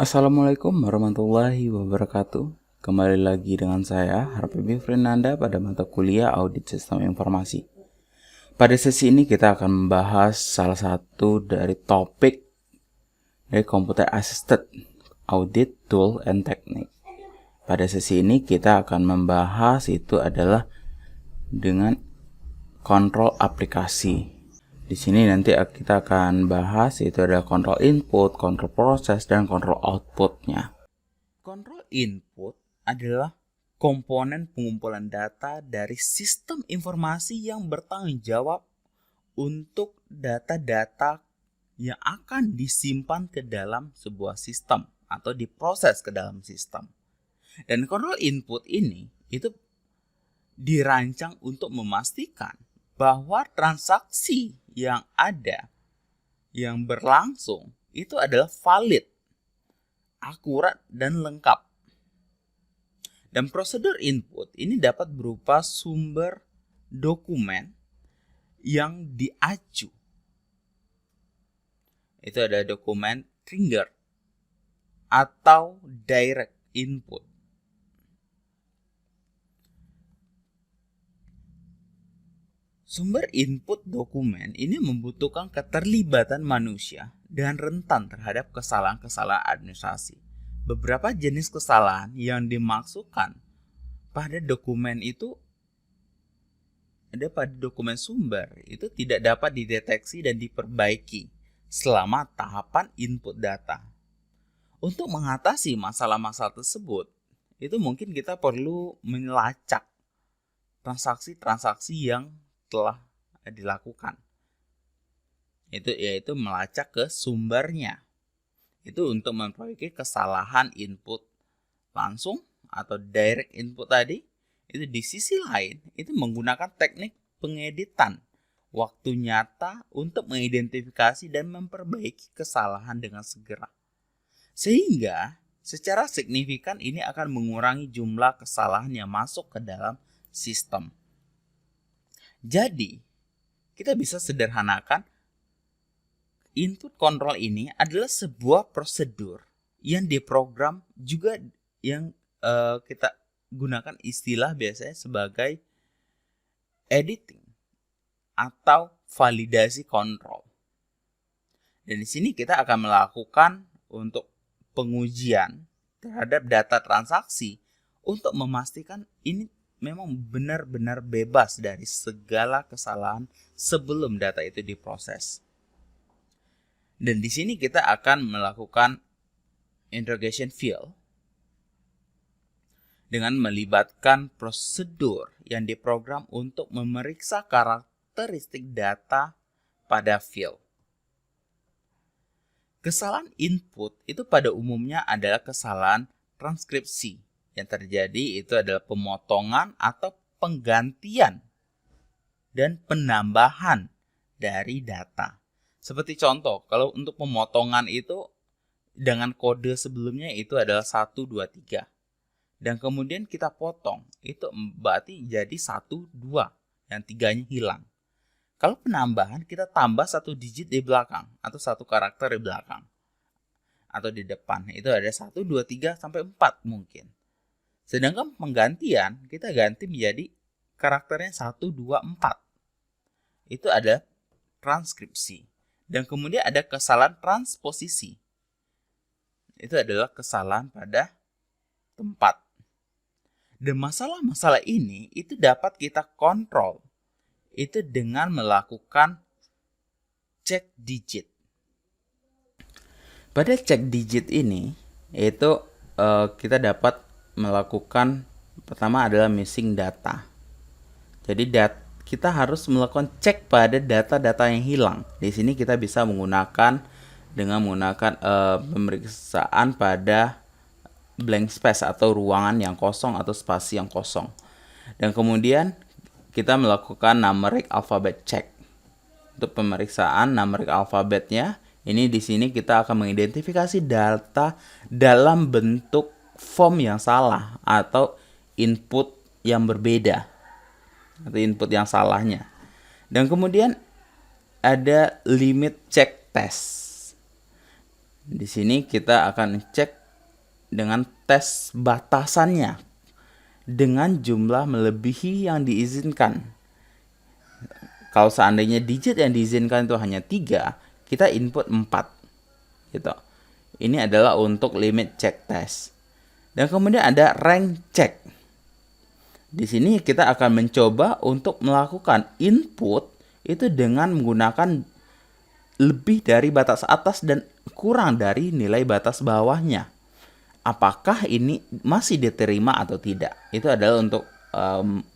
Assalamualaikum warahmatullahi wabarakatuh. Kembali lagi dengan saya, Harpemi Fernanda pada mata kuliah Audit Sistem Informasi. Pada sesi ini kita akan membahas salah satu dari topik dari Computer Assisted Audit Tool and Technique. Pada sesi ini kita akan membahas itu adalah dengan kontrol aplikasi. Di sini nanti kita akan bahas itu ada kontrol input, kontrol proses, dan kontrol outputnya. Kontrol input adalah komponen pengumpulan data dari sistem informasi yang bertanggung jawab untuk data-data yang akan disimpan ke dalam sebuah sistem atau diproses ke dalam sistem. Dan kontrol input ini itu dirancang untuk memastikan bahwa transaksi yang ada, yang berlangsung, itu adalah valid, akurat, dan lengkap. Dan prosedur input ini dapat berupa sumber dokumen yang diacu. Itu ada dokumen trigger atau direct input. Sumber input dokumen ini membutuhkan keterlibatan manusia dan rentan terhadap kesalahan-kesalahan administrasi. Beberapa jenis kesalahan yang dimaksudkan pada dokumen itu ada pada dokumen sumber itu tidak dapat dideteksi dan diperbaiki selama tahapan input data. Untuk mengatasi masalah-masalah tersebut, itu mungkin kita perlu melacak transaksi-transaksi yang telah dilakukan. Itu yaitu melacak ke sumbernya. Itu untuk memperbaiki kesalahan input langsung atau direct input tadi. Itu di sisi lain itu menggunakan teknik pengeditan waktu nyata untuk mengidentifikasi dan memperbaiki kesalahan dengan segera. Sehingga secara signifikan ini akan mengurangi jumlah kesalahan yang masuk ke dalam sistem. Jadi, kita bisa sederhanakan input control ini adalah sebuah prosedur yang diprogram juga yang kita gunakan istilah biasanya sebagai editing atau validasi kontrol. Dan di sini kita akan melakukan untuk pengujian terhadap data transaksi untuk memastikan ini memang benar-benar bebas dari segala kesalahan sebelum data itu diproses. Dan di sini kita akan melakukan interrogation field dengan melibatkan prosedur yang diprogram untuk memeriksa karakteristik data pada field. Kesalahan input itu pada umumnya adalah kesalahan transkripsi. Yang terjadi itu adalah pemotongan atau penggantian dan penambahan dari data. Seperti contoh, kalau untuk pemotongan itu dengan kode sebelumnya itu adalah 1, 2, 3. Dan kemudian kita potong, itu berarti jadi 1, 2. Yang 3-nya hilang. Kalau penambahan kita tambah 1 digit di belakang atau 1 karakter di belakang. Atau di depan, itu ada 1, 2, 3, sampai 4 mungkin. Sedangkan penggantian kita ganti menjadi karakternya 1, 2, 4. Itu ada transkripsi. Dan kemudian ada kesalahan transposisi. Itu adalah kesalahan pada tempat. Dan masalah-masalah ini itu dapat kita kontrol. Itu dengan melakukan cek digit. Pada cek digit ini itu kita dapat melakukan pertama adalah missing data. Jadi kita harus melakukan cek pada data-data yang hilang. Di sini kita bisa menggunakan pemeriksaan pada blank space atau ruangan yang kosong atau spasi yang kosong. Dan kemudian kita melakukan numeric alphabet check. Untuk pemeriksaan numeric alphabetnya, ini di sini kita akan mengidentifikasi data dalam bentuk form yang salah atau input yang berbeda atau input yang salahnya. Dan kemudian ada limit check test. Di sini kita akan cek dengan tes batasannya dengan jumlah melebihi yang diizinkan. Kalau seandainya digit yang diizinkan itu hanya 3, kita input 4. Gitu. Ini adalah untuk limit check test. Dan kemudian ada rank check. Di sini kita akan mencoba untuk melakukan input itu dengan menggunakan lebih dari batas atas dan kurang dari nilai batas bawahnya. Apakah ini masih diterima atau tidak? Itu adalah untuk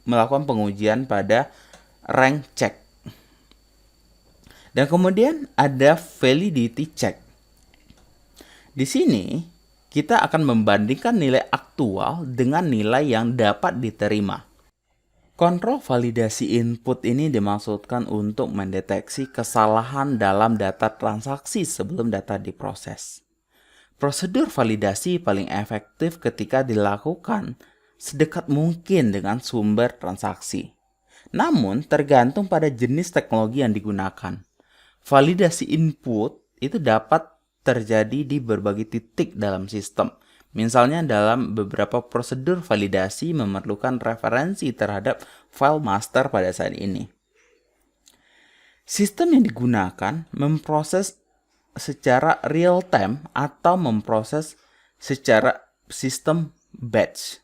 melakukan pengujian pada rank check. Dan kemudian ada validity check. Di sini kita akan membandingkan nilai aktual dengan nilai yang dapat diterima. Kontrol validasi input ini dimaksudkan untuk mendeteksi kesalahan dalam data transaksi sebelum data diproses. Prosedur validasi paling efektif ketika dilakukan sedekat mungkin dengan sumber transaksi. Namun, tergantung pada jenis teknologi yang digunakan. Validasi input itu dapat terjadi di berbagai titik dalam sistem. Misalnya dalam beberapa prosedur validasi memerlukan referensi terhadap file master pada saat ini. Sistem yang digunakan memproses secara real time atau memproses secara sistem batch.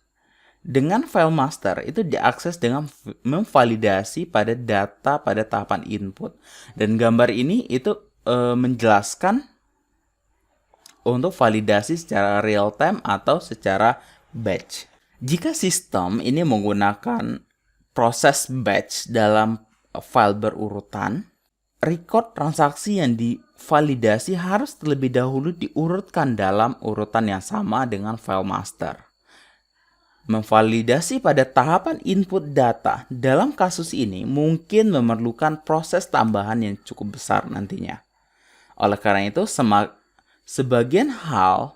Dengan file master itu diakses dengan memvalidasi pada data pada tahapan input. Dan gambar ini itu menjelaskan untuk validasi secara real time atau secara batch. Jika sistem ini menggunakan proses batch dalam file berurutan, record transaksi yang divalidasi harus terlebih dahulu diurutkan dalam urutan yang sama dengan file master. Memvalidasi pada tahapan input data dalam kasus ini mungkin memerlukan proses tambahan yang cukup besar nantinya. Oleh karena itu, sebagian hal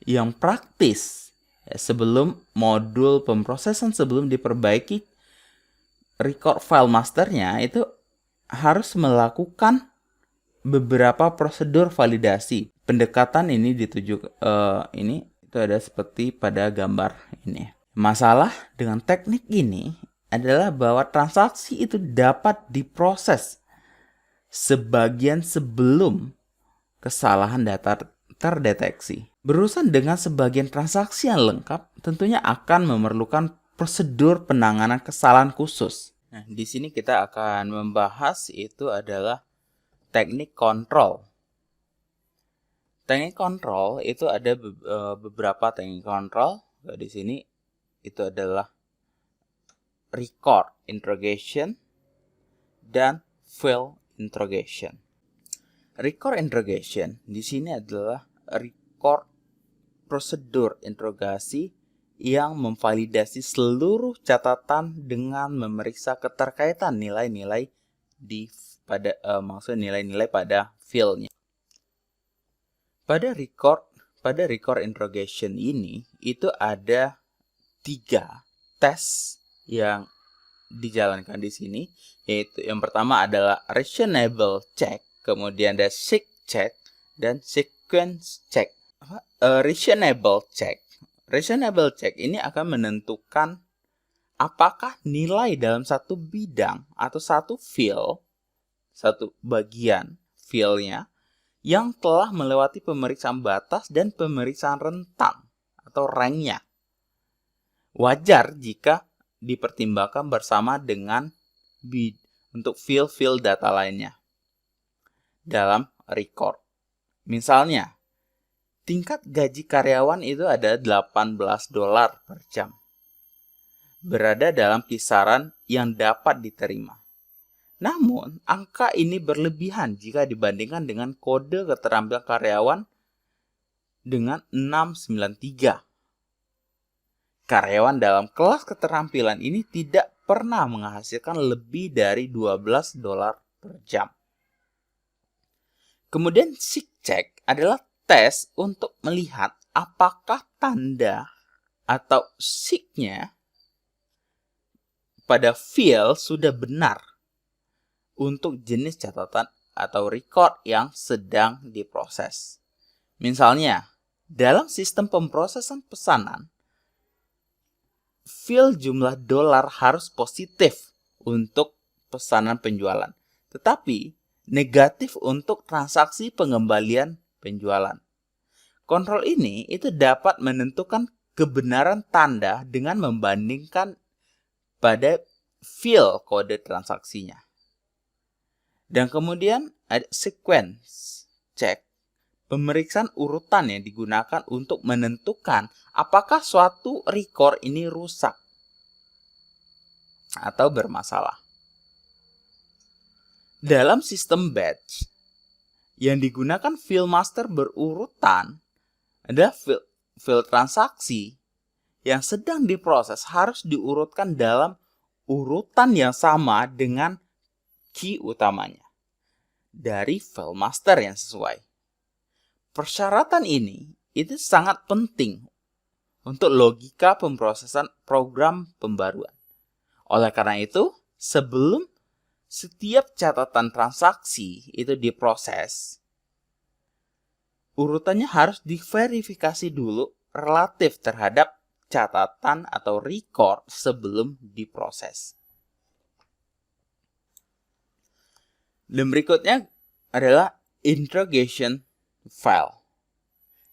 yang praktis sebelum modul pemrosesan sebelum diperbaiki record file masternya itu harus melakukan beberapa prosedur validasi. Pendekatan ini itu ada seperti pada gambar ini. Masalah dengan teknik ini adalah bahwa transaksi itu dapat diproses sebagian sebelum kesalahan data terdeteksi. Berurusan dengan sebagian transaksi yang lengkap tentunya akan memerlukan prosedur penanganan kesalahan khusus. Nah, di sini kita akan membahas itu adalah teknik kontrol. Teknik kontrol itu ada beberapa teknik kontrol. Di sini itu adalah record interrogation dan field interrogation. Record interrogation di sini adalah record prosedur interogasi yang memvalidasi seluruh catatan dengan memeriksa keterkaitan nilai-nilai nilai-nilai pada filenya. Pada record interrogation ini itu ada 3 tes yang dijalankan di sini, yaitu yang pertama adalah reasonable check, kemudian ada seek check dan sequence check. Reasonable check ini akan menentukan apakah nilai dalam satu bidang atau satu field, satu bagian fieldnya yang telah melewati pemeriksaan batas dan pemeriksaan rentang atau ranknya. Wajar jika dipertimbangkan bersama dengan untuk field data lainnya dalam record. Misalnya, tingkat gaji karyawan itu ada $18 per jam. Berada dalam kisaran yang dapat diterima. Namun, angka ini berlebihan jika dibandingkan dengan kode keterampilan karyawan dengan 693. Karyawan dalam kelas keterampilan ini tidak pernah menghasilkan lebih dari $12 per jam. Kemudian seek check adalah tes untuk melihat apakah tanda atau seek-nya pada field sudah benar untuk jenis catatan atau record yang sedang diproses. Misalnya, dalam sistem pemrosesan pesanan, field jumlah dolar harus positif untuk pesanan penjualan, tetapi negatif untuk transaksi pengembalian penjualan. Kontrol ini itu dapat menentukan kebenaran tanda dengan membandingkan pada field kode transaksinya. Dan kemudian ada sequence check, pemeriksaan urutan yang digunakan untuk menentukan apakah suatu record ini rusak atau bermasalah. Dalam sistem batch, yang digunakan field master berurutan, ada field transaksi yang sedang diproses harus diurutkan dalam urutan yang sama dengan key utamanya dari file master yang sesuai. Persyaratan ini itu sangat penting untuk logika pemrosesan program pembaruan. Oleh karena itu, sebelum setiap catatan transaksi itu diproses, urutannya harus diverifikasi dulu relatif terhadap catatan atau record sebelum diproses. Dan berikutnya adalah interrogation file.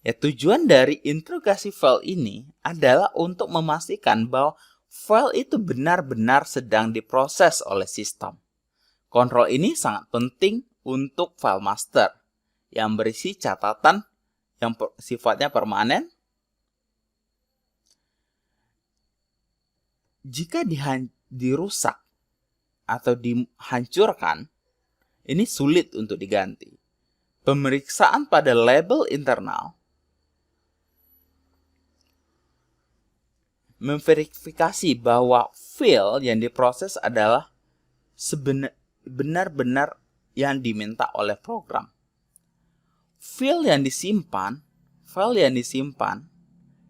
Ya, tujuan dari interogasi file ini adalah untuk memastikan bahwa file itu benar-benar sedang diproses oleh sistem. Kontrol ini sangat penting untuk file master yang berisi catatan yang sifatnya permanen. Jika dirusak atau dihancurkan, ini sulit untuk diganti. Pemeriksaan pada label internal memverifikasi bahwa file yang diproses adalah benar-benar yang diminta oleh program. File yang disimpan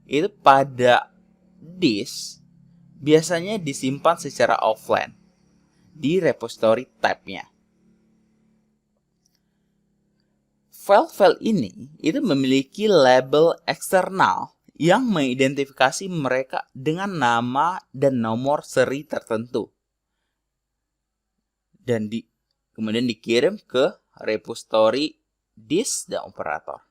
itu pada disk biasanya disimpan secara offline di repository tab-nya. File-file ini itu memiliki label eksternal yang mengidentifikasi mereka dengan nama dan nomor seri tertentu. Dan kemudian dikirim ke repository disk dan operator.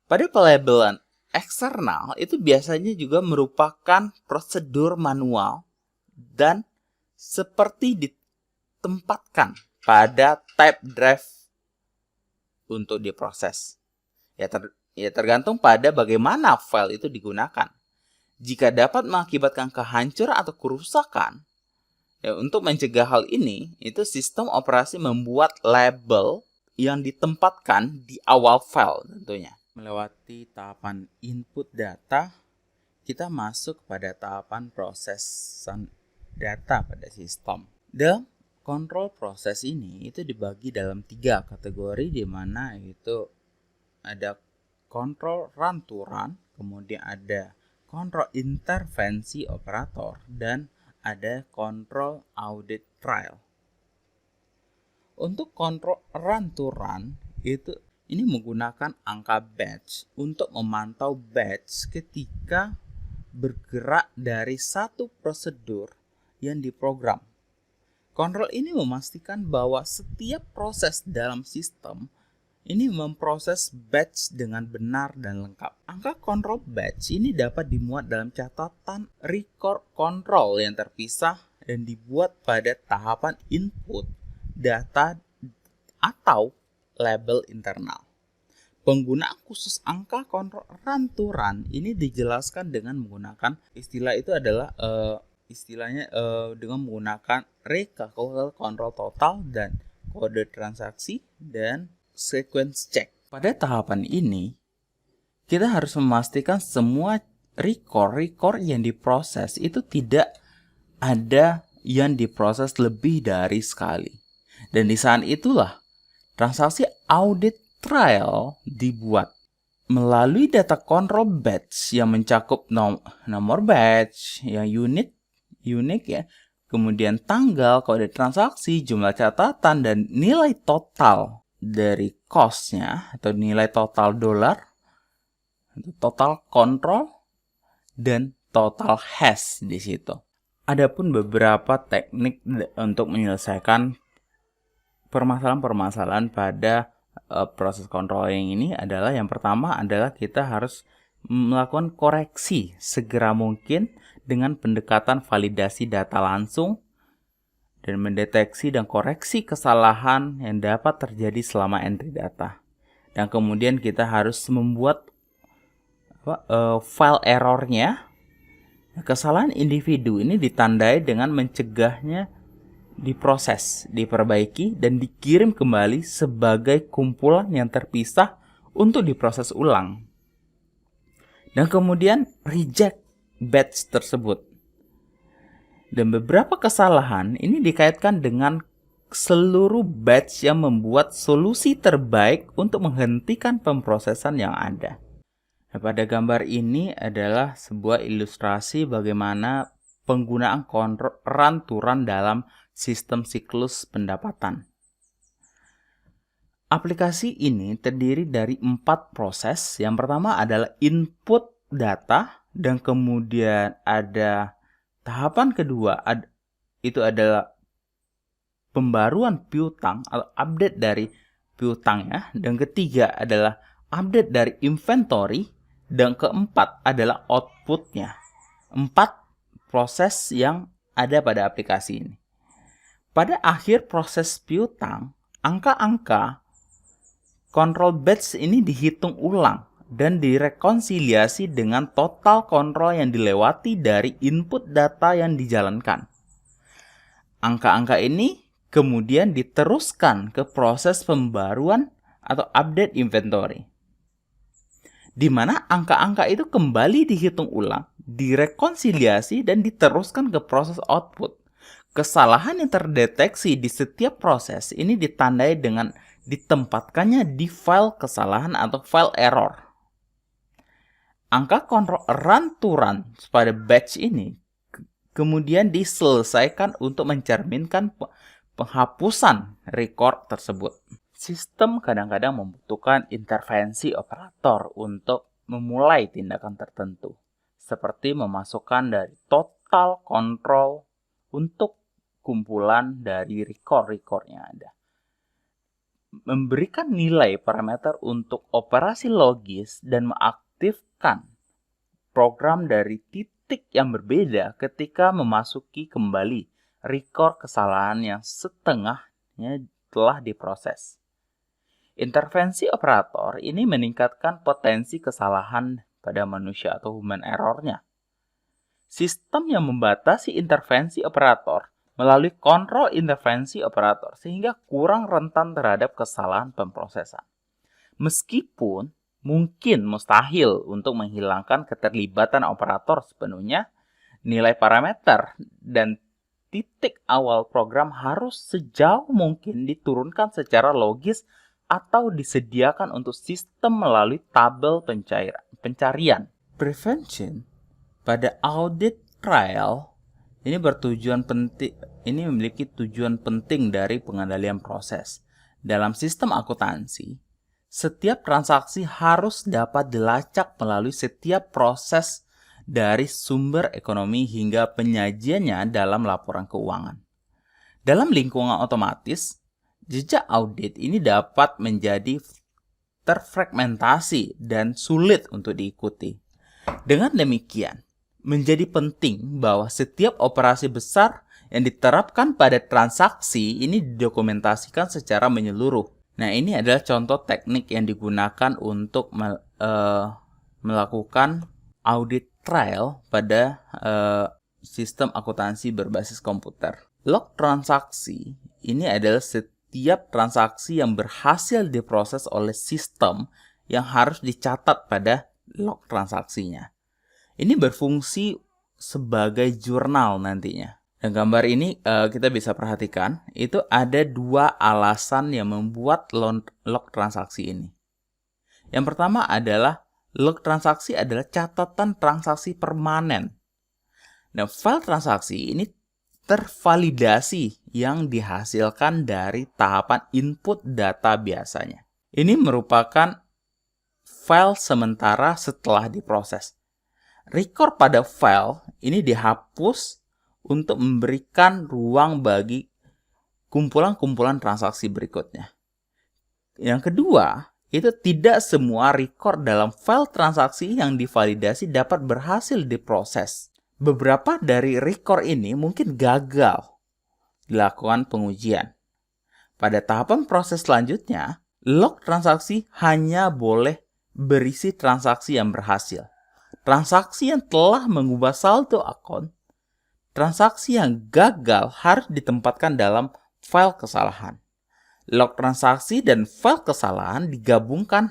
Pada pelabelan eksternal itu biasanya juga merupakan prosedur manual dan seperti ditempatkan pada tab drive untuk diproses. Ya tergantung pada bagaimana file itu digunakan. Jika dapat mengakibatkan kehancuran atau kerusakan, ya, untuk mencegah hal ini, itu sistem operasi membuat label yang ditempatkan di awal file tentunya. Melewati tahapan input data, kita masuk pada tahapan prosesan data pada sistem. Dalam kontrol proses ini itu dibagi dalam 3 kategori, di mana itu ada kontrol run to run, kemudian ada kontrol intervensi operator, dan ada kontrol audit trial. Untuk kontrol run to run ini menggunakan angka batch untuk memantau batch ketika bergerak dari satu prosedur yang diprogram. Kontrol ini memastikan bahwa setiap proses dalam sistem ini memproses batch dengan benar dan lengkap. Angka kontrol batch ini dapat dimuat dalam catatan record control yang terpisah dan dibuat pada tahapan input data atau label internal. Penggunaan khusus angka kontrol run to run ini dijelaskan dengan menggunakan istilah itu adalah dengan menggunakan recalculate control total dan kode transaksi dan sequence check. Pada tahapan ini, kita harus memastikan semua record yang diproses itu tidak ada yang diproses lebih dari sekali. Dan di saat itulah transaksi audit trial dibuat melalui data control batch yang mencakup nomor batch, yang unik ya, kemudian tanggal, kode transaksi, jumlah catatan, dan nilai total dari cost-nya atau nilai total dolar, total control, dan total hash di situ. Adapun beberapa teknik untuk menyelesaikan permasalahan-permasalahan pada proses controlling ini adalah, yang pertama adalah kita harus melakukan koreksi segera mungkin dengan pendekatan validasi data langsung dan mendeteksi dan koreksi kesalahan yang dapat terjadi selama entry data. Dan kemudian kita harus membuat file errornya. Kesalahan individu ini ditandai dengan mencegahnya diproses, diperbaiki, dan dikirim kembali sebagai kumpulan yang terpisah untuk diproses ulang. Dan kemudian reject batch tersebut. Dan beberapa kesalahan ini dikaitkan dengan seluruh batch yang membuat solusi terbaik untuk menghentikan pemrosesan yang ada. Nah, pada gambar ini adalah sebuah ilustrasi bagaimana penggunaan run to run dalam sistem siklus pendapatan. Aplikasi ini terdiri dari 4 proses. Yang pertama adalah input data, dan kemudian ada tahapan kedua, itu adalah pembaruan piutang atau update dari piutangnya. Dan ketiga adalah update dari inventory. Dan keempat adalah outputnya. 4 proses yang ada pada aplikasi ini. Pada akhir proses piutang, angka-angka control batch ini dihitung ulang dan direkonsiliasi dengan total kontrol yang dilewati dari input data yang dijalankan. Angka-angka ini kemudian diteruskan ke proses pembaruan atau update inventory, di mana angka-angka itu kembali dihitung ulang, direkonsiliasi, dan diteruskan ke proses output. Kesalahan yang terdeteksi di setiap proses ini ditandai dengan ditempatkannya di file kesalahan atau file error. Angka kontrol run to run pada batch ini kemudian diselesaikan untuk mencerminkan penghapusan record tersebut. Sistem kadang-kadang membutuhkan intervensi operator untuk memulai tindakan tertentu, seperti memasukkan dari total control untuk kumpulan dari record yang ada. Memberikan nilai parameter untuk operasi logis dan mengaktifkan program dari titik yang berbeda ketika memasuki kembali record kesalahan yang setengahnya telah diproses. Intervensi operator ini meningkatkan potensi kesalahan pada manusia atau human error-nya. Sistem yang membatasi intervensi operator melalui kontrol intervensi operator sehingga kurang rentan terhadap kesalahan pemrosesan. Meskipun mungkin mustahil untuk menghilangkan keterlibatan operator sepenuhnya, nilai parameter dan titik awal program harus sejauh mungkin diturunkan secara logis atau disediakan untuk sistem melalui tabel pencarian. Prevention pada audit trial ini memiliki tujuan penting dari pengendalian proses. Dalam sistem akuntansi, setiap transaksi harus dapat dilacak melalui setiap proses dari sumber ekonomi hingga penyajiannya dalam laporan keuangan. Dalam lingkungan otomatis, jejak audit ini dapat menjadi terfragmentasi dan sulit untuk diikuti. Dengan demikian, menjadi penting bahwa setiap operasi besar yang diterapkan pada transaksi ini didokumentasikan secara menyeluruh. Nah, ini adalah contoh teknik yang digunakan untuk melakukan audit trial pada sistem akuntansi berbasis komputer. Log transaksi ini adalah setiap transaksi yang berhasil diproses oleh sistem yang harus dicatat pada log transaksinya. Ini berfungsi sebagai jurnal nantinya. Dan gambar ini kita bisa perhatikan, itu ada 2 alasan yang membuat log transaksi ini. Yang pertama adalah log transaksi adalah catatan transaksi permanen. Nah, file transaksi ini tervalidasi yang dihasilkan dari tahapan input data biasanya. Ini merupakan file sementara setelah diproses. Record pada file ini dihapus untuk memberikan ruang bagi kumpulan-kumpulan transaksi berikutnya. Yang kedua, itu tidak semua record dalam file transaksi yang divalidasi dapat berhasil diproses. Beberapa dari record ini mungkin gagal dilakukan pengujian. Pada tahapan proses selanjutnya, log transaksi hanya boleh berisi transaksi yang berhasil. Transaksi yang telah mengubah saldo akun, transaksi yang gagal harus ditempatkan dalam file kesalahan. Log transaksi dan file kesalahan digabungkan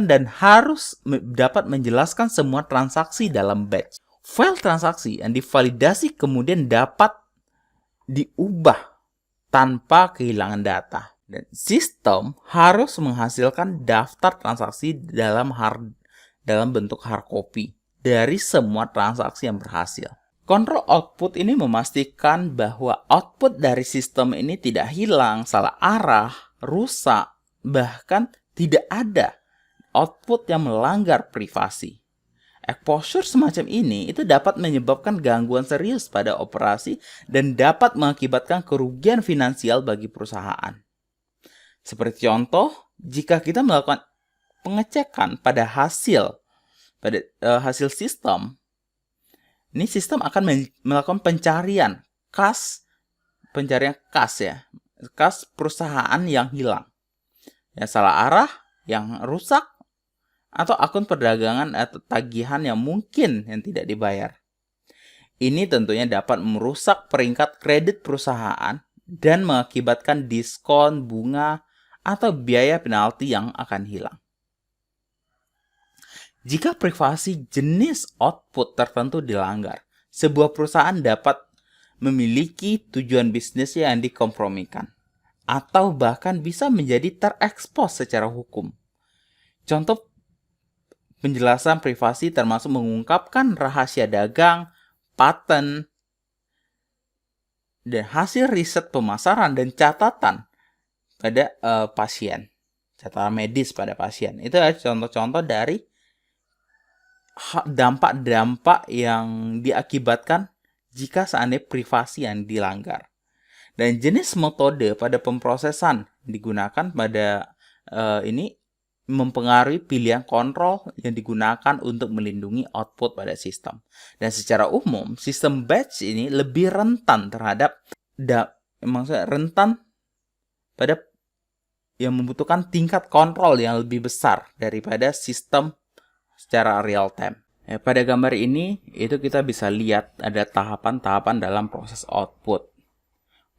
dan harus dapat menjelaskan semua transaksi dalam batch. File transaksi yang divalidasi kemudian dapat diubah tanpa kehilangan data. Dan sistem harus menghasilkan daftar transaksi dalam bentuk hard copy dari semua transaksi yang berhasil. Kontrol output ini memastikan bahwa output dari sistem ini tidak hilang, salah arah, rusak, bahkan tidak ada output yang melanggar privasi. Exposure semacam ini itu dapat menyebabkan gangguan serius pada operasi dan dapat mengakibatkan kerugian finansial bagi perusahaan. Seperti contoh, jika kita melakukan pengecekan pada hasil sistem, ini sistem akan melakukan pencarian kas perusahaan yang hilang, yang salah arah, yang rusak, atau akun perdagangan atau tagihan yang tidak dibayar. Ini tentunya dapat merusak peringkat kredit perusahaan dan mengakibatkan diskon, bunga, atau biaya penalti yang akan hilang. Jika privasi jenis output tertentu dilanggar, sebuah perusahaan dapat memiliki tujuan bisnis yang dikompromikan, atau bahkan bisa menjadi terekspos secara hukum. Contoh penjelasan privasi termasuk mengungkapkan rahasia dagang, paten, dan hasil riset pemasaran dan catatan pada pasien, catatan medis pada pasien. Itu adalah contoh-contoh dari dampak-dampak yang diakibatkan jika seandainya privasi yang dilanggar. Dan jenis metode pada pemrosesan digunakan pada ini mempengaruhi pilihan kontrol yang digunakan untuk melindungi output pada sistem. Dan secara umum, sistem batch ini lebih rentan terhadap rentan pada yang membutuhkan tingkat kontrol yang lebih besar daripada sistem secara real time. Pada gambar ini, itu kita bisa lihat ada tahapan-tahapan dalam proses output.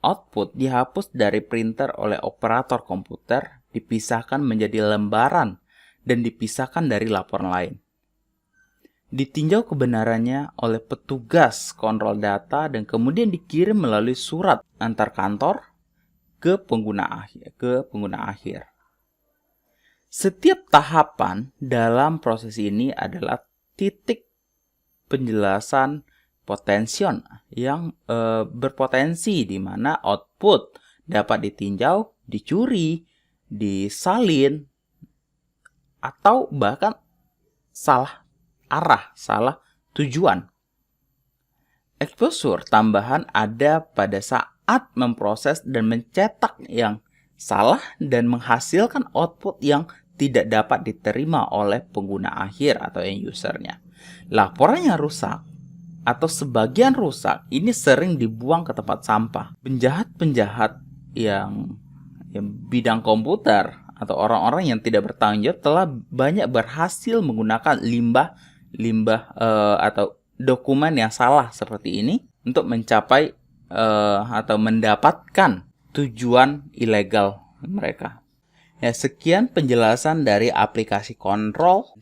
Output dihapus dari printer oleh operator komputer, dipisahkan menjadi lembaran, dan dipisahkan dari laporan lain. Ditinjau kebenarannya oleh petugas kontrol data dan kemudian dikirim melalui surat antar kantor ke pengguna akhir. Setiap tahapan dalam proses ini adalah titik penjelasan potension yang berpotensi di mana output dapat ditinjau, dicuri, disalin, atau bahkan salah arah, salah tujuan. Exposure tambahan ada pada saat memproses dan mencetak yang salah dan menghasilkan output yang tidak dapat diterima oleh pengguna akhir atau end usernya. Laporan yang rusak atau sebagian rusak ini sering dibuang ke tempat sampah. Penjahat-penjahat yang bidang komputer atau orang-orang yang tidak bertanggung jawab telah banyak berhasil menggunakan limbah atau dokumen yang salah seperti ini untuk mencapai atau mendapatkan tujuan ilegal mereka. Ya, sekian penjelasan dari aplikasi kontrol.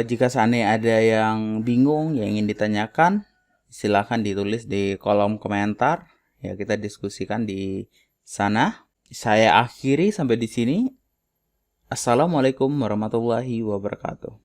Jika seandainya ada yang bingung, yang ingin ditanyakan, silakan ditulis di kolom komentar. Ya, kita diskusikan di sana. Saya akhiri sampai di sini. Assalamualaikum warahmatullahi wabarakatuh.